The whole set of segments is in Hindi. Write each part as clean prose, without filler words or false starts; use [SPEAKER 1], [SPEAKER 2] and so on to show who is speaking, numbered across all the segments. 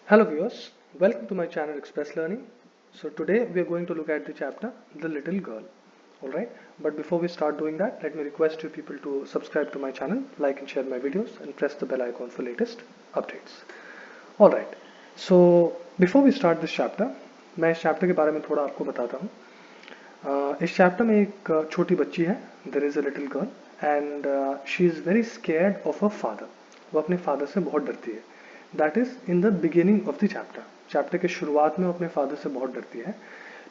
[SPEAKER 1] Hello viewers, welcome to my channel Express Learning. So today we are going to look at the chapter The Little Girl. Alright, but before we start doing that, let me request you people to subscribe to my channel, like and share my videos and press the bell icon for latest updates. Alright, so before we start this chapter, मैं इस चैप्टर के बारे में थोड़ा आपको बताता हूँ। इस चैप्टर में एक छोटी बच्ची है, there is a little girl and she is very scared of her father. वो अपने फादर से बहुत डरती है. That is in the beginning of the chapter के शुरुआत में वो अपने फादर से बहुत डरती है,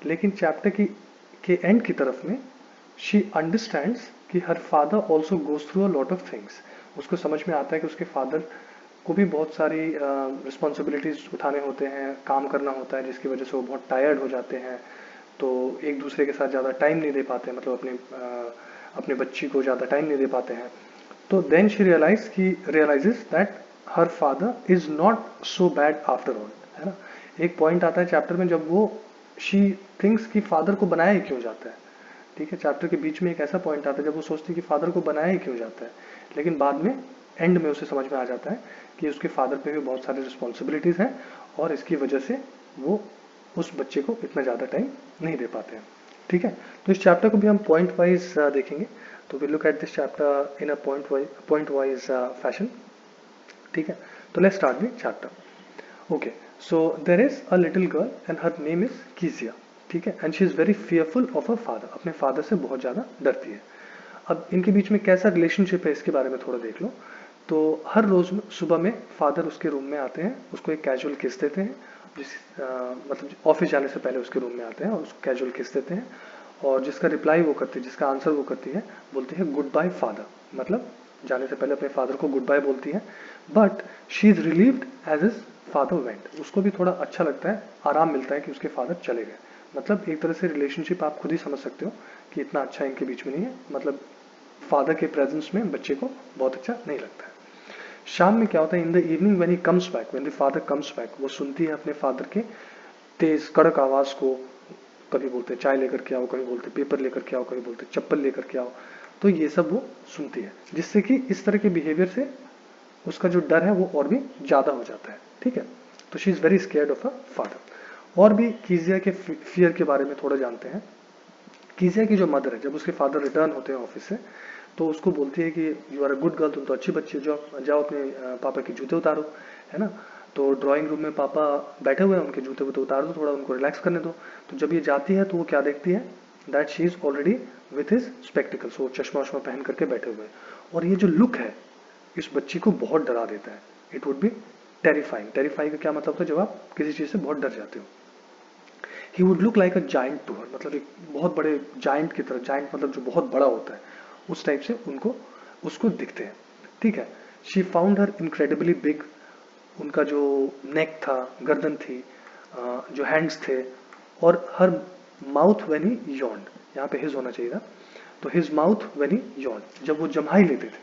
[SPEAKER 1] लेकिन चैप्टर के एंड की तरफ में शी अंडरस्टैंड्स कि her father also goes through a lot of things. उसको समझ में आता है कि उसके फादर को भी बहुत सारी रिस्पॉन्सिबिलिटीज उठाने होते हैं, काम करना होता है, जिसकी वजह से वो बहुत टायर्ड हो जाते हैं, तो एक दूसरे के साथ ज़्यादा टाइम नहीं दे पाते, मतलब अपने बच्ची को ज़्यादा टाइम नहीं दे पाते हैं. तो then she realises that her father is not so bad after all, है ना. एक पॉइंट आता है चैप्टर में जब वो शी थिंक्स कि फादर को बनाया ही क्यों जाता है. ठीक है, चैप्टर के बीच में एक ऐसा पॉइंट आता है जब वो सोचती है कि फादर को बनाया ही क्यों जाता है, लेकिन बाद में एंड में उसे समझ में आ जाता है कि उसके फादर पे भी बहुत सारी रिस्पॉन्सिबिलिटीज हैं और इसकी वजह से वो उस बच्चे को इतना ज़्यादा टाइम नहीं दे पाते हैं. ठीक है, तो इस चैप्टर को भी हम पॉइंट वाइज देखेंगे. तो we look at this chapter in a point wise fashion. ठीक है, तो let's start the chapter. Okay, so there is a little girl and her name is Kezia. ठीक है, and she is very fearful of her father. अपने फादर से बहुत ज़्यादा डरती है. अब इनके बीच में कैसा रिलेशनशिप है इसके बारे में थोड़ा देख लो. तो हर रोज सुबह में फादर उसके रूम में आते हैं, उसको एक कैजुअल किस देते हैं. मतलब ऑफिस जाने से पहले उसके रूम में आते हैं और उसको कैजुअल किस देते हैं, और जिसका रिप्लाई वो करती है, जिसका आंसर वो करती है, बोलती है गुड बाय फादर. मतलब जाने से पहले अपने फादर को गुड बाय बोलती है. But she is relieved as his father went. उसको भी थोड़ा अच्छा लगता है, आराम मिलता है कि उसके फादर चले गए. मतलब एक तरह से रिलेशनशिप आप खुद ही समझ सकते हो कि इतना अच्छा इनके बीच में नहीं है. मतलब फादर के प्रेजेंस में बच्चे को बहुत अच्छा नहीं लगता है. शाम में क्या होता है, in the evening when he comes back, when the father comes back, वो सुनती है अपने फादर के तेज कड़क आवाज को. कभी बोलते चाय लेकर के आओ, कभी बोलते पेपर लेकर के आओ, कभी बोलते चप्पल लेकर के आओ. तो ये सब वो सुनती है, जिससे कि इस तरह के बिहेवियर से उसका जो डर है वो और भी ज्यादा हो जाता है. ठीक है, तो she is very scared of a father. और भी कीजिया के फियर के बारे में थोड़ा जानते हैं. कीजिया की जो मदर है, जब उसके फादर रिटर्न होते हैं ऑफिस से, तो उसको बोलती है कि you are a good girl, तुम तो अच्छी बच्ची हो, जाओ जाओ अपने पापा के जूते उतारो, है ना. तो ड्राइंग रूम में पापा बैठे हुए हैं, उनके जूते वूते उतार दो, थोड़ा उनको रिलैक्स करने दो. तो जब ये जाती है तो वो क्या देखती है, that she is already with his spectacles. वो चश्मा वश्मा पहन करके बैठे हुए हैं, और ये जो लुक है इस बच्ची को बहुत डरा देता है. It would be terrifying. Terrifying का क्या मतलब होता है, जब आप किसी चीज से बहुत डर जाते हो. He would look like a giant to her. मतलब एक बहुत बड़े जाइंट की तरह. जाइंट मतलब जो बहुत बड़ा होता है, उस टाइप से उनको उसको दिखते हैं. ठीक है, she found her incredibly big. उनका जो नेक था, गर्दन थी, जो हैंड्स थे, और हर माउथ व्हेन ही यॉन्ड. यहाँ पे हिज होना चाहिए था. तो his mouth when he yawned, जब वो जम्हाई लेते थे,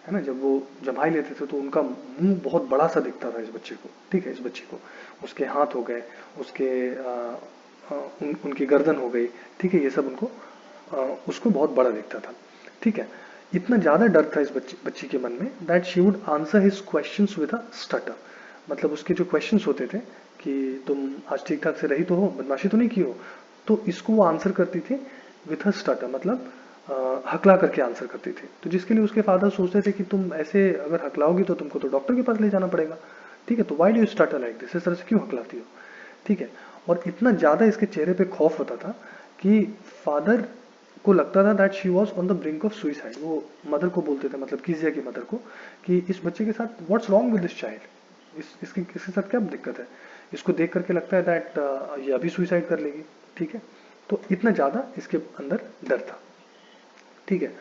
[SPEAKER 1] है ना, जब वो जम्हाई लेते थे तो उनका मुंह बहुत बड़ा सा दिखता था इस बच्चे को. ठीक है, इस बच्चे को उसके हाथ हो गए, उसके उनकी गर्दन हो गई. ठीक है, ये सब उनको उसको बहुत बड़ा दिखता था. ठीक है, इतना ज्यादा डर था इस बच्ची के मन में that she would answer his questions with a stutter. मतलब उसके जो क्वेश्चंस होते थे कि तुम आज ठीक ठाक से रही तो हो, बदमाशी तो नहीं की हो, तो इसको वो आंसर करती थी विथ अ स्टटर. मतलब हकला करके आंसर करती थी. तो जिसके लिए उसके फादर सोचते थे कि तुम ऐसे अगर हकलाओगी तो तुमको तो डॉक्टर के पास ले जाना पड़ेगा. ठीक है, तो why do you stutter like this, इस तरह से क्यों हकलाती हो. ठीक है, और इतना ज्यादा इसके चेहरे पे खौफ होता था कि फादर को लगता था that she was on the brink of suicide. वो मदर को बोलते थे, मतलब कीजिया की मदर को, कि इस बच्चे के साथ what's wrong with this child, इसके साथ क्या दिक्कत है. इसको देख करके लगता है दैट ये अभी सुइसाइड कर लेगी. ठीक है, तो इतना ज्यादा इसके अंदर डर था. ठीक है,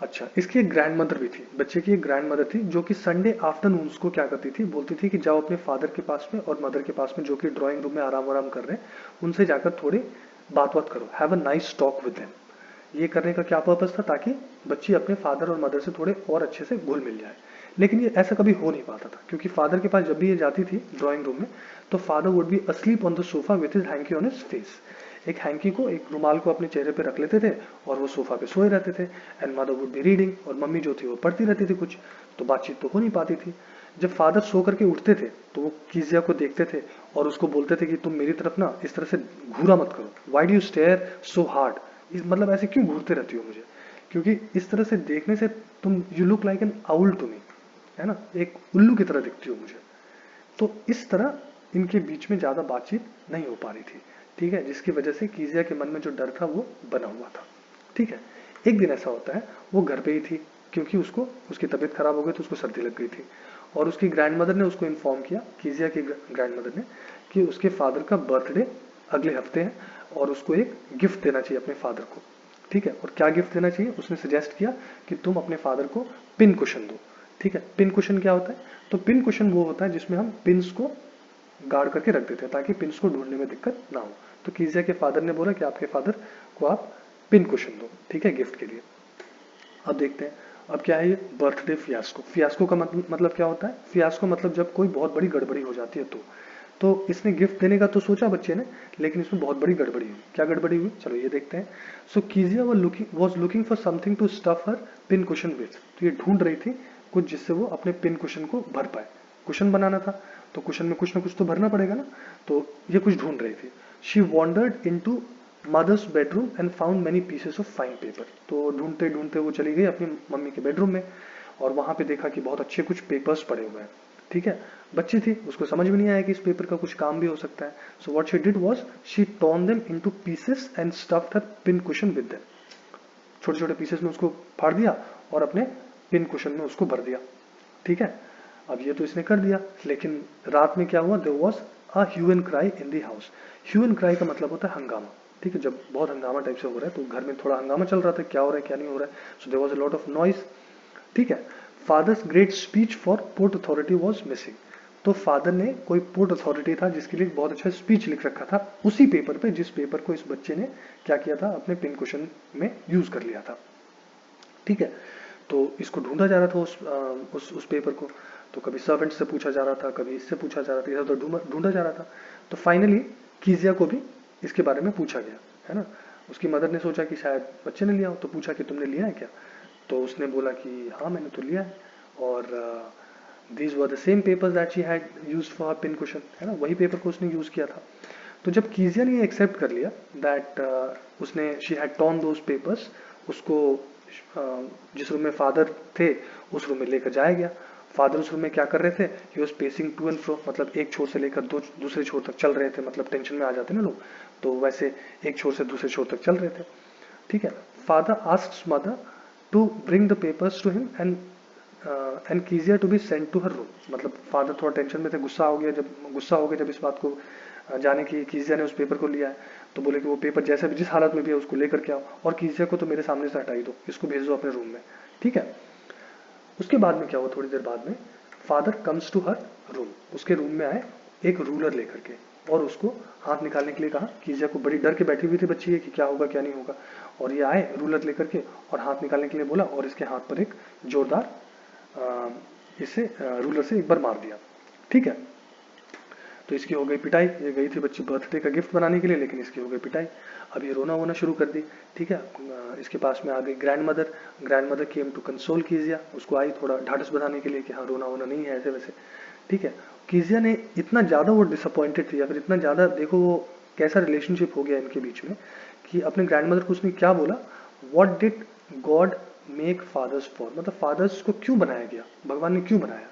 [SPEAKER 1] अच्छा, इसकी एक ग्रैंड मदर भी थी. बच्चे की एक ग्रैंड मदर थी जो कि संडे आफ्टरनून्स को क्या करती थी, बोलती थी कि जाओ अपने फादर के पास में और मदर के पास में, जो कि ड्राइंग रूम में आराम आराम कर रहे हैं, उनसे जाकर थोड़ी बात बात करो, have a nice talk with them. ये करने का क्या पर्पस था, ताकि बच्ची अपने फादर और मदर से थोड़े और अच्छे से घुल मिल जाए. लेकिन ये ऐसा कभी हो नहीं पाता था, क्योंकि फादर के पास जब भी ये जाती थी ड्राइंग रूम में, तो father would be asleep on the sofa with his hanky on his face. एक हैंकी को, एक रुमाल को अपने चेहरे पे रख लेते थे और वो सोफा पे सोए रहते थे. And mother would be reading, और मम्मी जो थी वो पढ़ती रहती थी कुछ. तो बातचीत तो हो नहीं पाती थी. जब फादर सो करके उठते थे तो वो कीजिया को देखते थे और उसको बोलते थे कि तुम मेरी तरफ ना इस तरह से घूरा मत करो, why do you stare so hard, मतलब ऐसे क्यों घूरते रहती हो मुझे, क्योंकि इस तरह से देखने से तुम you look like an owl to me, है ना, एक उल्लू की तरह दिखती हो मुझे। तो इस तरह इनके बीच में ज्यादा बातचीत नहीं हो पा रही थी, ठीक है, जिसकी वजह से कीजिया के मन में जो डर था वो बना हुआ था, ठीक है। एक दिन ऐसा होता है, वो घर पे ही थी क्योंकि उसको उसकी तबीयत खराब हो गई तो उसको सर्दी लग गई थी, और उसकी ग्रैंडमदर ने उसको इन्फॉर्म किया, कीजिया की ग्रैंडमदर ने, कि उसके फादर का बर्थडे अगले हफ्ते है और उसको एक गिफ्ट देना चाहिए अपने फादर को, ठीक है। और क्या गिफ्ट देना चाहिए, उसने सजेस्ट किया कि तुम अपने फादर को पिन कुशन दो, ठीक है। पिन कुशन क्या होता है, तो पिन कुशन वो होता है जिसमें हम पिन्स को गाड़ करके रख देते हैं ताकि पिन्स को ढूंढने में दिक्कत ना हो। तो कीजिया के फादर ने बोला कि आपके फादर को आप पिन कुशन दो, ठीक है, गिफ्ट के लिए। अब देखते हैं अब क्या है ये बर्थडे फियास्को। फियास्को का मतलब क्या होता है, फियास्को मतलब जब कोई बहुत बड़ी गड़बड़ी हो जाती है तो इसने गिफ्ट देने का तो सोचा बच्चे ने, लेकिन इसमें बहुत बड़ी गड़बड़ी हुई। क्या गड़बड़ी हुई, चलो ये देखते हैं। So Kezia was looking for something to stuff her pin cushion with. तो ये ढूंढ रही थी कुछ जिससे वो अपने पिन कुशन को भर पाए। कुशन बनाना था तो कुशन में कुछ ना कुछ तो भरना पड़ेगा ना, तो ये कुछ ढूंढ रही थी। She wandered into mother's bedroom and found many pieces of fine paper. तो ढूंढते ढूंढते वो चली गई अपनी मम्मी के बेडरूम में और वहां पे देखा कि बहुत अच्छे कुछ पेपर्स पड़े हुए हैं, ठीक है। बच्ची थी, उसको समझ में नहीं आया कि इस पेपर का कुछ काम भी हो सकता है। So what she did was she torn them into pieces and stuffed her pin cushion with them. छोटे छोटे पीसेस में उसको फाड़ दिया और अपने पिन कुशन में उसको भर दिया, ठीक है। अब ये तो इसने कर दिया, लेकिन रात में क्या हुआ, there was a hue and cry in the house. Hue and cry का मतलब होता है हंगामा, ठीक है। जब बहुत हंगामा टाइप से हो रहा है तो घर में थोड़ा हंगामा चल रहा था, क्या हो रहा है क्या नहीं हो रहा है। So there was a lot of noise, ठीक है। Father's great speech for port authority was missing. तो फादर ने कोई पोर्ट अथॉरिटी था जिसके लिए बहुत अच्छा स्पीच लिख रखा था उसी पेपर पे, जिस पेपर को इस बच्चे ने क्या किया था, अपने पिन कुशन में यूज कर लिया था, ठीक है। तो इसको ढूंढा जा रहा था उस पेपर को। तो कभी सर्वेंट से पूछा जा रहा था, कभी इससे पूछा जा रहा था, इधर उधर ढूंढा जा रहा था। तो फाइनली कीजिया को भी इसके बारे में पूछा गया, है ना। उसकी मदर ने सोचा कि शायद बच्चे ने लिया हो, तो पूछा कि तुमने लिया है क्या। तो उसने बोला कि हाँ मैंने तो लिया है, और these were the same papers that she had used for pin cushion, है ना, वही पेपर को उसने यूज किया था। तो जब कीजिया ने एक्सेप्ट कर लिया दैट उसने she had torn those papers, उसको जिस रूम में फादर थे उस रूम में लेकर जाया गया। फादर उस रूम में क्या कर रहे थे, he was pacing to and fro, मतलब एक छोर से लेकर दूसरे छोर तक चल रहे थे, मतलब टेंशन में आ जाते ना लोग, तो वैसे एक छोर से दूसरे छोर तक चल रहे थे, ठीक है। Father asks mother to bring the papers to him and Kezia to be sent to her room. मतलब फादर थोड़ा टेंशन में थे, गुस्सा हो गया जब इस बात को जाने की कीजिया ने उस पेपर को लिया है, तो बोले कि वो पेपर जैसे भी जिस हालत में भी है उसको लेकर के आओ, और कीजिया को तो मेरे सामने से हटाई दो, इसको भेज दो अपने रूम में, ठीक है। उसके बाद में क्या हुआ, थोड़ी देर बाद में father comes to her room, उसके रूम में आए एक रूलर लेकर के, और उसको हाथ निकालने के लिए कहा। कीजिया को बड़ी डर के बैठी हुई थी बच्ची है कि क्या होगा क्या नहीं होगा, और ये आए रूलर लेकर के और हाथ निकालने के लिए बोला, और इसके हाथ पर एक जोरदार इसे रूलर से एक बार मार दिया, ठीक है। तो इसकी हो गई पिटाई, ये गई थी बच्ची बर्थडे का गिफ्ट बनाने के लिए, लेकिन इसकी हो गई पिटाई। अब ये रोना वोना शुरू कर दी, ठीक है। इसके पास में आ गई grandmother came to console Kezia, उसको आई थोड़ा ढाढ़स बधाने के लिए कि हाँ रोना वोना नहीं है ऐसे वैसे, ठीक है। कीजिया ने इतना ज़्यादा वो डिसअपॉइंटेड थी, या फिर इतना ज़्यादा देखो वो कैसा रिलेशनशिप हो गया इनके बीच में, कि अपने ग्रैंड मदर को उसने क्या बोला, what did God make fathers for, मतलब फादर्स को क्यों बनाया गया, भगवान ने क्यों बनाया,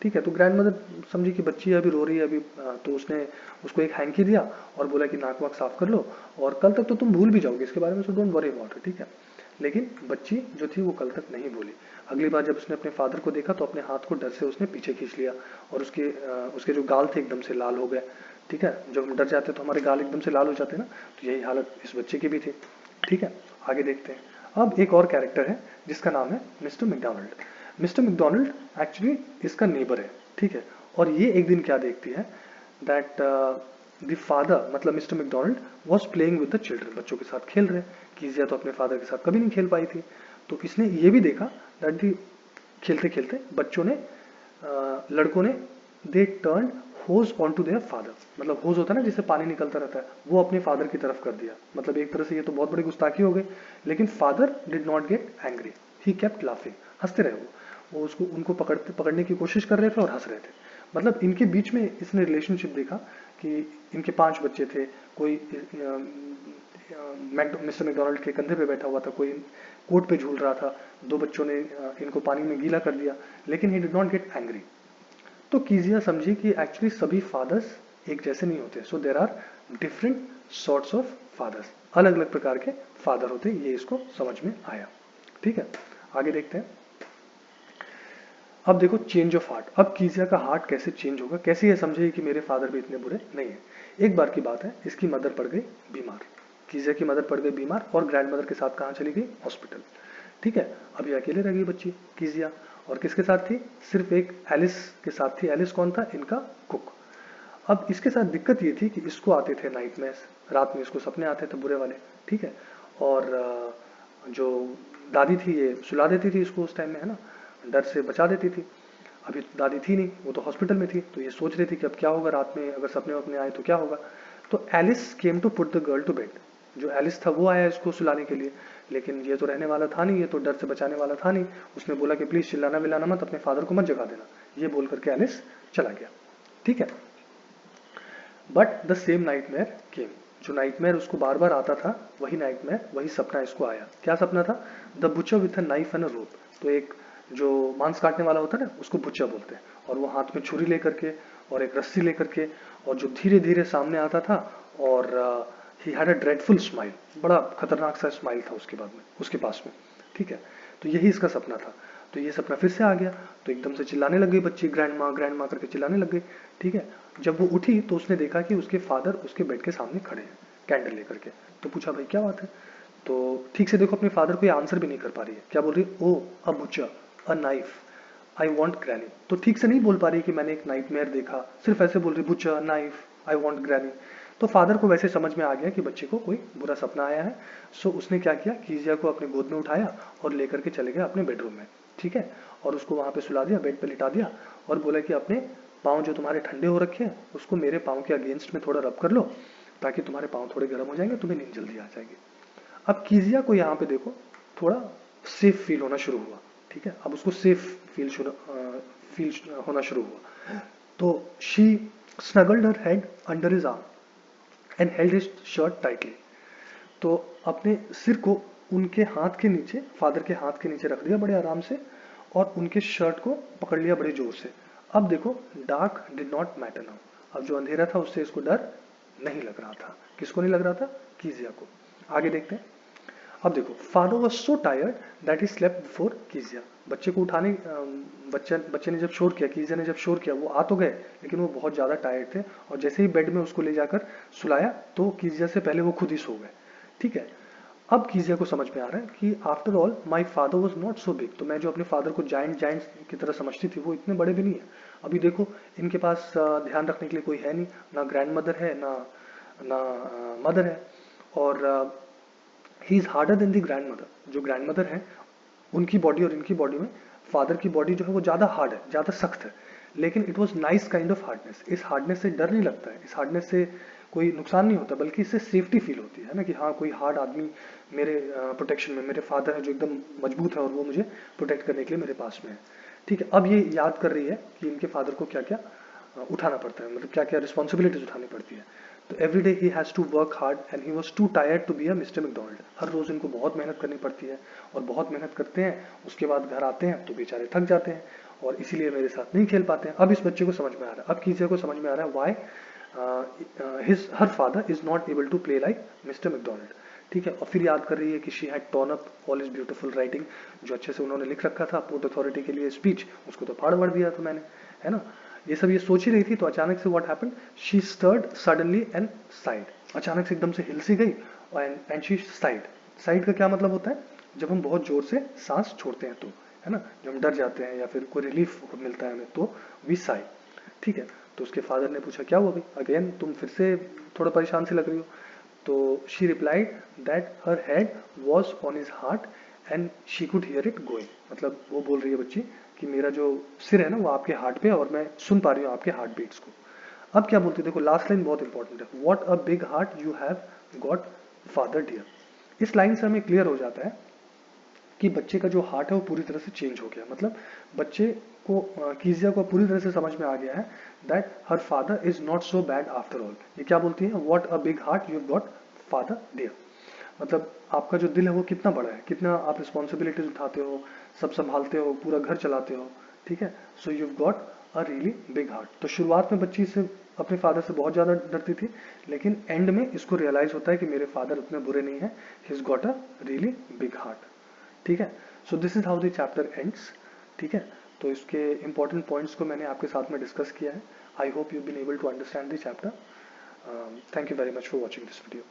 [SPEAKER 1] ठीक है। तो ग्रैंड मदर समझी कि बच्ची अभी रो रही है अभी, तो उसने उसको एक हैंकी दिया और बोला कि नाक वाक साफ कर लो, और कल तक तो तुम भूल भी जाओगे इसके बारे में, so don't worry about it, ठीक है। लेकिन बच्ची जो थी वो कल तक नहीं भूली। अगली बार जब उसने अपने फादर को देखा तो अपने हाथ को डर से उसने पीछे खींच लिया, और उसके जो गाल थे एकदम से लाल हो गए, ठीक है। जब हम डर जाते हैं तो हमारे गाल एकदम से लाल हो जाते हैं ना, तो यही हालत इस बच्चे की भी थी, ठीक है। आगे देखते हैं। अब एक और कैरेक्टर है जिसका नाम है mister McDonald. Mister McDonald actually इसका नेबर है, ठीक है। और ये एक दिन क्या देखती है, दैट द फादर, मतलब mister McDonald was playing with the children, बच्चों के साथ खेल रहे। कीजिया तो अपने फादर के साथ कभी नहीं खेल पाई थी, तो इसने ये भी देखा दैट दी खेलते खेलते बच्चों ने लड़कों ने they turn hose on to their father, मतलब होज होता है ना जिससे पानी निकलता रहता है, वो अपने फादर की तरफ कर दिया। मतलब एक तरह से ये तो बहुत बड़ी गुस्ताखी हो गई, लेकिन father did not get angry, he kept laughing, हंसते रहे वो। वो उसको उनको पकड़ने की कोशिश कर रहे थे और हंस रहे थे। मतलब इनके बीच में इसने रिलेशनशिप देखा कि इनके 5 बच्चे थे, कोई मिस्टर मैकडोनल्ड के कंधे पे बैठा हुआ था, कोई कोट पे झूल रहा था, 2 बच्चों ने इनको पानी में गीला कर दिया, लेकिन he did not get angry. तो कीजिया समझी कि एक्चुअली सभी फादर्स एक जैसे नहीं होते, so there are different sorts of fathers, अलग अलग प्रकार के फादर होते, ये इसको समझ में आया। ठीक है, आगे देखते हैं। अब देखो चेंज ऑफ हार्ट। अब कीजिया का हार्ट कैसे चेंज होगा, कैसे ये समझेगी कि मेरे फादर भी इतने बुरे नहीं है। एक बार की बात है, इसकी मदर पड़ गई बीमार, कीजिया की मदर पड़ गई बीमार और ग्रैंड मदर के साथ कहाँ चली गई, हॉस्पिटल। ठीक है, अब ये अकेले रह गई बच्ची कीजिया, और किसके साथ थी, सिर्फ एक एलिस के साथ थी। एलिस कौन था, इनका कुक। अब इसके साथ दिक्कत ये थी कि इसको आते थे नाइटमेयर्स, रात में इसको सपने आते थे बुरे वाले। ठीक है, और जो दादी थी ये सुला देती थी इसको उस टाइम में, है ना, डर से बचा देती थी। अभी दादी थी नहीं, वो तो हॉस्पिटल में थी, तो ये सोच रही थी कि अब क्या होगा रात में, अगर सपने वपने आए तो क्या होगा। तो Alice came to put the girl to bed. जो एलिस था वो आया इसको सुलाने के लिए, लेकिन ये तो रहने वाला था नहीं, ये तो डर से बचाने वाला था नहीं। उसने बोला कि प्लीज चिल्लाना विल्लाना मत, अपने फादर को मत जगा देना, ये बोल करके एलिस चला गया। ठीक है, बट द सेम नाइटमेयर केम। जो नाइटमेयर उसको बार बार आता था, वही नाइटमेयर, वही सपना इसको आया। क्या सपना था, the butcher with a knife and a rope. तो एक जो मांस काटने वाला होता है ना, उसको बुच्चा बोलते हैं, और वो हाथ में छुरी लेकर के और एक रस्सी लेकर के, और जो धीरे धीरे सामने आता था, और he had a dreadful smile, बड़ा खतरनाक सा स्माइल था उसके बाद में, उसके पास में। ठीक है, तो यही इसका सपना था। तो ये सपना फिर से आ गया, तो एकदम से चिल्लाने लग गई बच्ची, ग्रैंड माँ करके चिल्लाने लग गई। ठीक है, जब वो उठी तो उसने देखा कि उसके फादर उसके बेड के सामने खड़े हैं कैंडल लेकर के। तो पूछा भाई क्या बात है, तो ठीक से देखो अपने फादर को ये आंसर भी नहीं कर पा रही है। क्या बोल रही है, oh a butcher, a knife, I want granny. तो ठीक से नहीं बोल पा रही कि मैंने एक नाइटमेयर देखा, सिर्फ ऐसे बोल रही बुच्चा, नाइफ, आई वॉन्ट ग्रैनी। तो फादर को वैसे समझ में आ गया कि बच्चे को कोई बुरा सपना आया है। सो उसने क्या किया, कीजिया को अपने गोद में उठाया और लेकर के चले गए अपने बेडरूम में। ठीक है, और उसको वहां पे सुला दिया, बेड पे लिटा दिया, और बोला कि अपने पाँव जो तुम्हारे ठंडे हो रखे हैं उसको मेरे पाँव के अगेंस्ट में थोड़ा रब कर लो, ताकि तुम्हारे पाँव थोड़े गर्म हो जाएंगे, तुम्हें नींद जल्दी आ जाएगी। अब कीजिया को यहाँ पे देखो थोड़ा सेफ फील होना शुरू हुआ। ठीक है, अब उसको सेफ फील होना शुरू हुआ। तो she snuggled her head under his arm and held his shirt tightly. तो अपने सिर को उनके हाथ के नीचे, फादर के हाथ के नीचे रख दिया बड़े आराम से, और उनके शर्ट को पकड़ लिया बड़े जोर से। अब देखो dark did not matter now. अब जो अंधेरा था उससे इसको डर नहीं लग रहा था। किसको नहीं लग रहा था, कीजिया को। आगे देखते हैं। अब देखो father was so tired that he slept before Kezia. बच्चे को उठाने बच्चे ने जब शोर किया, कीजिया ने जब शोर किया, वो आ तो गए लेकिन वो बहुत ज्यादा टायर्ड थे, और जैसे ही बेड में उसको ले जाकर सुलाया तो कीजिया से पहले वो खुद ही सो गए। ठीक है, अब कीजिया को समझ में आ रहा है कि after all my father was not so big. तो मैं जो अपने फादर को जाइंट की तरह समझती थी वो इतने बड़े भी नहीं है। अभी देखो इनके पास ध्यान रखने के लिए कोई है नहीं, ना ग्रैंड मदर है, ना मदर है, और he is harder than the grand mother. जो ग्रैंड मदर है उनकी बॉडी और इनकी बॉडी में, फादर की बॉडी जो है वो ज्यादा हार्ड है, ज्यादा सख्त है, लेकिन it was nice kind of hardness. इस हार्डनेस से डर नहीं लगता है, इस हार्डनेस से कोई नुकसान नहीं होता, बल्कि इससे सेफ्टी फील होती है ना, कि हाँ कोई हार्ड आदमी मेरे प्रोटेक्शन में, मेरे फादर है जो एकदम मजबूत है और वो मुझे प्रोटेक्ट करने के लिए मेरे पास में है। ठीक है, अब ये याद कर रही है कि इनके फादर को क्या क्या उठाना पड़ता है, मतलब क्या क्या रिस्पॉन्सिबिलिटीज उठानी पड़ती है। तो every day he has to work hard and he was too tired to be a Mr McDonald. हर रोज इनको बहुत मेहनत करनी पड़ती है, और बहुत मेहनत करते हैं, उसके बाद घर आते हैं तो बेचारे थक जाते हैं, और इसीलिए मेरे साथ नहीं खेल पाते हैं। अब इस बच्चे को समझ में आ रहा है, अब कीजिया को समझ में आ रहा है why her father is not able to play like mister McDonald. ठीक है, और फिर याद कर रही है कि she had turned up all his beautiful writing, जो अच्छे से उन्होंने लिख रखा था पोर्ट अथॉरिटी के लिए स्पीच, उसको तो फाड़ वड़ दिया था मैंने, है ना। ये सब ये सोच ही रही थी, तो अचानक से what happened, she stirred suddenly and sighed. अचानक से एकदम से हिल सी गई एंड शी साइड। साइड का क्या मतलब होता है, जब हम बहुत जोर से सांस छोड़ते हैं तो, है ना, जब हम डर जाते हैं या फिर कोई रिलीफ मिलता है हमें तो वी साई। ठीक है, तो उसके फादर ने पूछा क्या हुआ भाई, अगेन तुम फिर से थोड़ा परेशान सी लग रही हो। तो she replied that her head was on his heart and she could hear it going. मतलब वो बोल रही है बच्ची कि मेरा जो सिर है ना वो आपके हार्ट पे है, और मैं सुन पा रही हूँ आपके हार्ट बीट्स को। अब क्या बोलती है, देखो लास्ट लाइन बहुत इंपॉर्टेंट है, what a big heart you have got father dear. इस लाइन से हमें क्लियर हो जाता है कि बच्चे का जो हार्ट है वो पूरी तरह से चेंज हो गया। मतलब बच्चे को कीजिया को पूरी तरह से समझ में आ गया है that her father is not so bad after all. ये क्या बोलती है, what a big heart you got father dear. मतलब आपका जो दिल है वो कितना बड़ा है, कितना आप रिस्पॉन्सिबिलिटीज उठाते हो, सब संभालते हो, पूरा घर चलाते हो, ठीक है। So you got a really big heart. तो शुरुआत में बच्ची से अपने फादर से बहुत ज़्यादा डरती थी, लेकिन एंड में इसको रियलाइज होता है कि मेरे फादर उतने बुरे नहीं हैं, he is got a really big heart, ठीक है। So this is how the chapter ends, ठीक है। तो इसके इंपॉर्टेंट पॉइंट्स को मैंने आपके साथ में डिस्कस किया है। I hope you been able to understand the chapter. Thank you very much for watching this video.